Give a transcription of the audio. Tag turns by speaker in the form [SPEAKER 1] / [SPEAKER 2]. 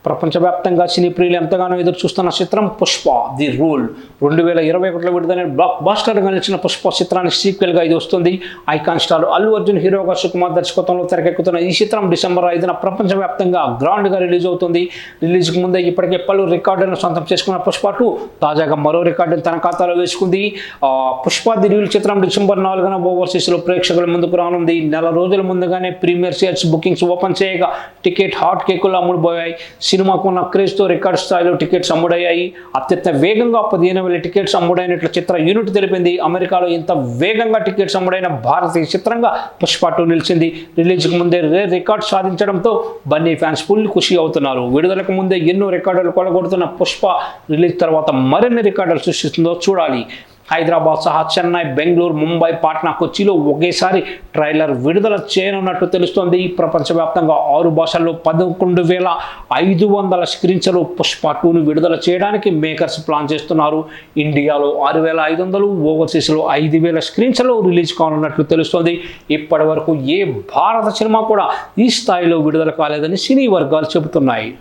[SPEAKER 1] ప్రపంచవ్యాప్తంగా సినీ ప్రియులు ఎంతగానో ఎదురు చూస్తున్న చిత్రం పుష్ప ది రూల్ 2021లో విడుదలైన బ్లాక్ బాస్టర్గా నిలిచిన పుష్ప చిత్రానికి సీక్వెల్గా ఇది వస్తుంది. ఐకాన్ స్టార్ అల్లు అర్జున్ హీరోగా సుకుమార్ దర్శకత్వంలో తెరకెక్కుతున్న ఈ చిత్రం డిసెంబర్ 5న ప్రపంచవ్యాప్తంగా గ్రాండ్గా రిలీజ్ అవుతుంది. రిలీజ్కి ముందే ఇప్పటికే పలు రికార్డులను సొంతం చేసుకున్న పుష్ప 2 తాజాగా మరో రికార్డును తన ఖాతాలో వేసుకుంది. పుష్ప ది రూల్ చిత్రం డిసెంబర్ 4న ఓవర్సీస్లో ప్రేక్షకుల ముందుకు రానుంది. నెల రోజుల ముందుగానే ప్రీమియర్ సేల్స్ బుకింగ్స్ ఓపెన్ చేయగా టికెట్ హాట్ కేకులు అమ్ముడుపోయాయి. సినిమాకు ఉన్న క్రేజ్తో రికార్డ్ స్థాయిలో టికెట్స్ అమ్ముడయ్యాయి. అత్యంత వేగంగా 15,000 టికెట్స్ అమ్ముడైనట్లు చిత్ర యూనిట్ తెలిపింది. అమెరికాలో ఇంత వేగంగా టికెట్స్ అమ్ముడైన భారతీయ చిత్రంగా పుష్ప 2 నిలిచింది. రిలీజ్కి ముందే రికార్డ్ సాధించడంతో బన్నీ ఫ్యాన్స్ ఫుల్ ఖుషి అవుతున్నారు. విడుదలకు ముందే ఎన్నో రికార్డులు కొలగొడుతున్న పుష్ప రిలీజ్ తర్వాత మరిన్ని రికార్డులు సృష్టిస్తుందో చూడాలి. హైదరాబాద్ సహా చెన్నై, బెంగళూరు, ముంబై, పాట్నా, కొచ్చిలో ఒకేసారి ట్రైలర్ విడుదల చేయనున్నట్టు తెలుస్తోంది. ప్రపంచవ్యాప్తంగా 6 భాషల్లో 11,500 స్క్రీన్స్లో పుష్ప 2ను విడుదల చేయడానికి మేకర్స్ ప్లాన్ చేస్తున్నారు. ఇండియాలో 6,500, ఓవర్సీస్లో 5,000 స్క్రీన్స్లో రిలీజ్ కానున్నట్లు తెలుస్తోంది. ఇప్పటి వరకు ఏ భారత సినిమా కూడా ఈ స్థాయిలో విడుదల కాలేదని సినీ వర్గాలు చెబుతున్నాయి.